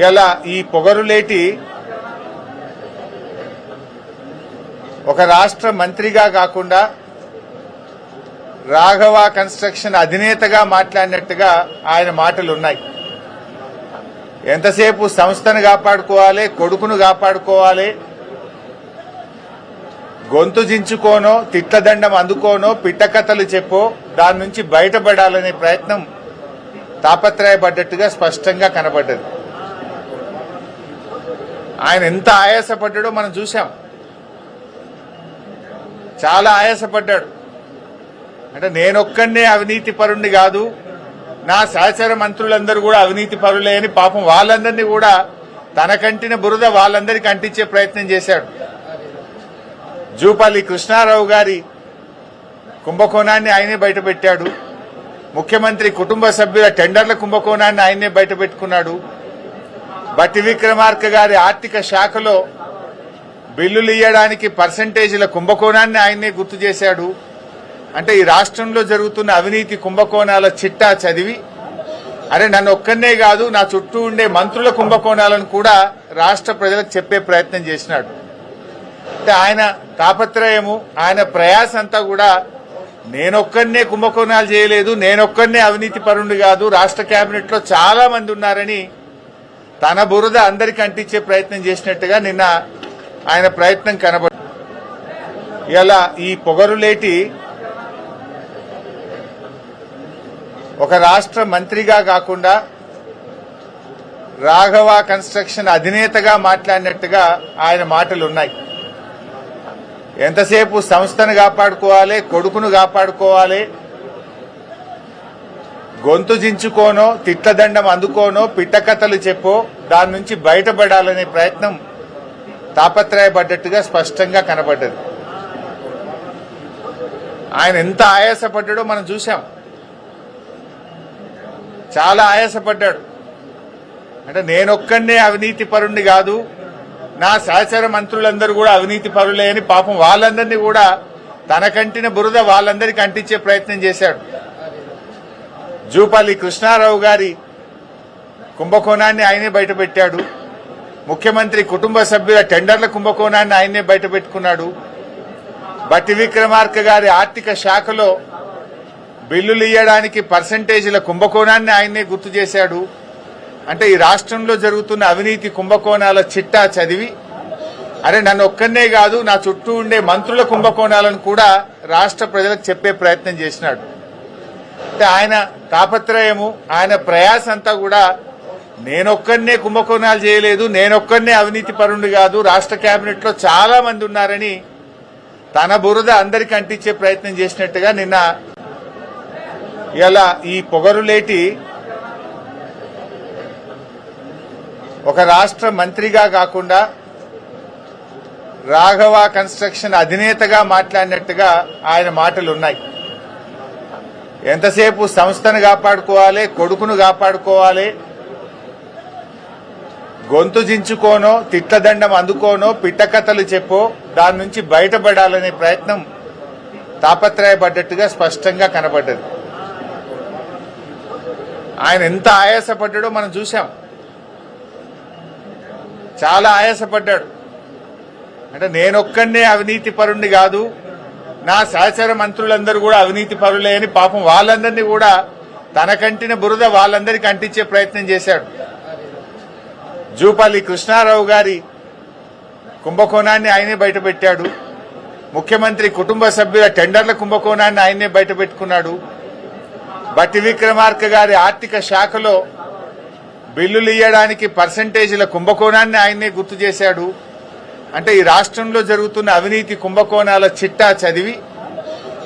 ఇలా ఈ పొగరులేటి ఒక రాష్ట్ర మంత్రిగా కాకుండా రాఘవ కన్స్ట్రక్షన్ అధినేతగా మాట్లాడినట్టుగా ఆయన మాటలు ఉన్నాయి. ఎంతసేపు సంస్థను కాపాడుకోవాలి, కొడుకును కాపాడుకోవాలి, గొంతు జించుకోనో తిట్లదండం అందుకోనో పిట్టకథలు చెప్పో దాని నుంచి బయటపడాలనే ప్రయత్నం తాపత్రయపడ్డట్టుగా స్పష్టంగా కనబడ్డది. ఆయన ఎంత ఆయాసపడ్డాడో మనం చూసాం. చాలా ఆయాసపడ్డాడు. అంటే నేనొక్కనే అవినీతి పరుణ్ణి కాదు, నా సహచర మంత్రులందరూ కూడా అవినీతి పరులే అని పాపం వాళ్ళందరినీ కూడా తన కంటిన బురద వాళ్ళందరికీ అంటించే ప్రయత్నం చేశాడు. జూపల్లి కృష్ణారావు గారి కుంభకోణాన్ని ఆయనే బయటపెట్టాడు. ముఖ్యమంత్రి కుటుంబ సభ్యుల టెండర్ల కుంభకోణాన్ని ఆయనే బయటపెట్టుకున్నాడు. బట్టి విక్రమార్క గారి ఆర్థిక శాఖలో బిల్లులు ఇయ్యడానికి పర్సంటేజీల కుంభకోణాన్ని ఆయనే గుర్తు చేశాడు. అంటే ఈ రాష్ట్రంలో జరుగుతున్న అవినీతి కుంభకోణాల చిట్టా చదివి అరే నన్ను ఒక్కనే కాదు నా చుట్టూ ఉండే మంత్రుల కుంభకోణాలను కూడా రాష్ట్ర ప్రజలకు చెప్పే ప్రయత్నం చేసినాడు. అంటే ఆయన తాపత్రయము, ఆయన ప్రయాస అంతా కూడా నేనొక్కనే కుంభకోణాలు చేయలేదు, నేనొక్కనే అవినీతి పరుణ్ణి కాదు, రాష్ట్ర కేబినెట్ లో చాలా మంది ఉన్నారని తన బురద అందరికీ అంటించే ప్రయత్నం చేసినట్టుగా నిన్న ఆయన ప్రయత్నం కనబడింది. ఇలా ఈ పొగరులేటి ఒక రాష్ట్ర మంత్రిగా కాకుండా రాఘవ కన్స్ట్రక్షన్ అధినేతగా మాట్లాడినట్టుగా ఆయన మాటలు ఉన్నాయి. ఎంతసేపు సంస్థను కాపాడుకోవాలి, కొడుకును కాపాడుకోవాలి, గొంతు జించుకోనో తిట్లదండం అందుకోనో పిట్టకథలు చెప్పో దాని నుంచి బయటపడాలనే ప్రయత్నం తాపత్రయపడ్డట్టుగా స్పష్టంగా కనబడ్డది. ఆయన ఎంత ఆయాసపడ్డాడో మనం చూసాం. చాలా ఆయాసపడ్డాడు. అంటే నేనొక్కనే అవినీతి పరుణ్ణి కాదు, నా సహచర మంత్రులందరూ కూడా అవినీతి పరులే అని పాపం వాళ్ళందరినీ కూడా తన కంటిన బురద వాళ్ళందరికీ అంటించే ప్రయత్నం చేశాడు. జూపల్లి కృష్ణారావు గారి కుంభకోణాన్ని ఆయనే బయటపెట్టాడు. ముఖ్యమంత్రి కుటుంబ సభ్యుల టెండర్ల కుంభకోణాన్ని ఆయనే బయటపెట్టుకున్నాడు. బట్టి విక్రమార్క గారి ఆర్థిక శాఖలో బిల్లులు ఇయ్యడానికి పర్సంటేజీల కుంభకోణాన్ని ఆయనే గుర్తు చేశాడు. అంటే ఈ రాష్ట్రంలో జరుగుతున్న అవినీతి కుంభకోణాల చిట్టా చదివి అరే నన్ను ఒక్కనే కాదు నా చుట్టూ ఉండే మంత్రుల కుంభకోణాలను కూడా రాష్ట్ర ప్రజలకు చెప్పే ప్రయత్నం చేసినాడు. అంటే ఆయన తాపత్రయము, ఆయన ప్రయాస అంతా కూడా నేనొక్కనే కుంభకోణాలు చేయలేదు, నేనొక్కనే అవినీతి పరుణ్ణి కాదు, రాష్ట్ర కేబినెట్ లో చాలా మంది ఉన్నారని తన బురద అందరికీ అంటించే ప్రయత్నం చేసినట్టుగా నిన్న ఇలా ఈ పొగరులేటి ఒక రాష్ట్ర మంత్రిగా కాకుండా రాఘవ కన్స్ట్రక్షన్ అధినేతగా మాట్లాడినట్టుగా ఆయన మాటలు ఉన్నాయి. ఎంతసేపు సంస్థను కాపాడుకోవాలి, కొడుకును కాపాడుకోవాలి, గొంతు జించుకోనో తిట్లదండం అందుకోనో పిట్టకథలు చెప్పో దాని నుంచి బయటపడాలనే ప్రయత్నం తాపత్రయపడ్డట్టుగా స్పష్టంగా కనబడ్డది. ఆయన ఎంత ఆయాసపడ్డాడో మనం చూసాం. చాలా ఆయాసపడ్డాడు. అంటే నేనొక్కనే అవినీతి పరుణ్ణి కాదు, నా సహచర మంత్రులందరూ కూడా అవినీతి పరులే అని పాపం వాళ్ళందరినీ కూడా తన కంటిన బురద వాళ్ళందరికీ అంటించే ప్రయత్నం చేశాడు. జూపల్లి కృష్ణారావు గారి కుంభకోణాన్ని ఆయనే బయటపెట్టాడు. ముఖ్యమంత్రి కుటుంబ సభ్యుల టెండర్ల కుంభకోణాన్ని ఆయనే బయటపెట్టుకున్నాడు. బట్టి విక్రమార్క గారి ఆర్థిక శాఖలో బిల్లులు ఇయ్యడానికి పర్సంటేజీల కుంభకోణాన్ని ఆయనే గుర్తు చేశాడు. అంటే ఈ రాష్ట్రంలో జరుగుతున్న అవినీతి కుంభకోణాల చిట్టా చదివి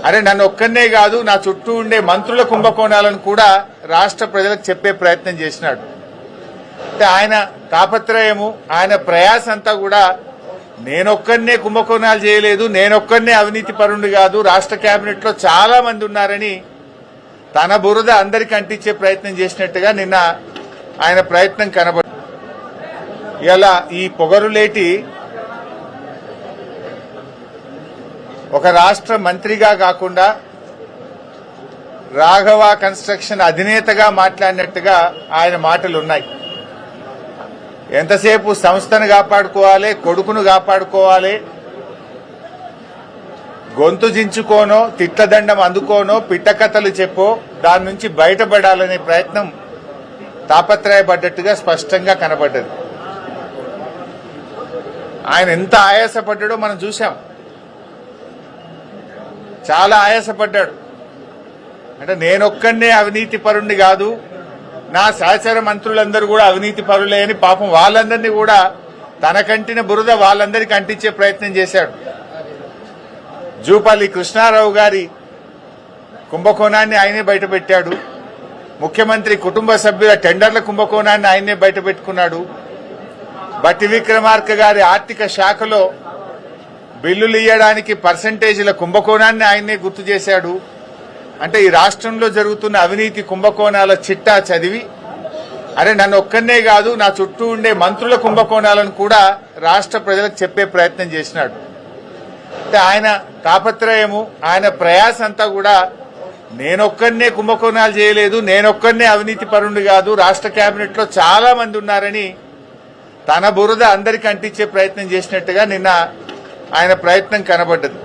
అరే నన్ను ఒక్కనే కాదు నా చుట్టూ ఉండే మంత్రుల కుంభకోణాలను కూడా రాష్ట్ర ప్రజలకు చెప్పే ప్రయత్నం చేసినాడు. అంటే ఆయన తాపత్రయము, ఆయన ప్రయాస అంతా కూడా నేనొక్కనే కుంభకోణాలు చేయలేదు, నేనొక్కనే అవినీతి పరుణ్ణి కాదు, రాష్ట్ర కేబినెట్ లో చాలా మంది ఉన్నారని తన బురద అందరికీ అంటించే ప్రయత్నం చేసినట్టుగా నిన్న ఆయన ప్రయత్నం కనబడింది. ఇలా ఈ పొగరులేటి ఒక రాష్ట్ర మంత్రిగా కాకుండా రాఘవ కన్స్ట్రక్షన్ అధినేతగా మాట్లాడినట్టుగా ఆయన మాటలు ఉన్నాయి. ఎంతసేపు సంస్థను కాపాడుకోవాలి, కొడుకును కాపాడుకోవాలి, గొంతు జించుకోనో తిట్లదండం అందుకోనో పిట్టకథలు చెప్పో దాని నుంచి బయటపడాలనే ప్రయత్నం తాపత్రయపడ్డట్టుగా స్పష్టంగా కనబడ్డది. ఆయన ఎంత ఆయాసపడ్డాడో మనం చూసాం. చాలా ఆయాసపడ్డాడు. అంటే నేనొక్కడే అవినీతి పరుణ్ణి కాదు, నా సహచర మంత్రులందరూ కూడా అవినీతి పరులే అని పాపం వాళ్ళందరినీ కూడా తనకంటిన బురద వాళ్ళందరికీ అంటించే ప్రయత్నం చేశాడు. జూపల్లి కృష్ణారావు గారి కుంభకోణాన్ని ఆయనే బయటపెట్టాడు. ముఖ్యమంత్రి కుటుంబ సభ్యుల టెండర్ల కుంభకోణాన్ని ఆయనే బయటపెట్టుకున్నాడు. బట్టి విక్రమార్క గారి ఆర్థిక శాఖలో బిల్లులు ఇయ్యడానికి పర్సంటేజీల కుంభకోణాన్ని ఆయనే గుర్తు చేశాడు. అంటే ఈ రాష్ట్రంలో జరుగుతున్న అవినీతి కుంభకోణాల చిట్టా చదివి అరే నన్ను ఒక్కనే కాదు నా చుట్టూ ఉండే మంత్రుల కుంభకోణాలను కూడా రాష్ట్ర ప్రజలకు చెప్పే ప్రయత్నం చేసినాడు. అంటే ఆయన తాపత్రయము, ఆయన ప్రయాస అంతా కూడా నేనొక్కనే కుంభకోణాలు చేయలేదు, నేనొక్కనే అవినీతి పరుణ్ణి కాదు, రాష్ట్ర కేబినెట్ లో చాలా మంది ఉన్నారని తన బురద అందరికీ అంటించే ప్రయత్నం చేసినట్టుగా నిన్న ఆయన ప్రయత్నం కనబడ్డది.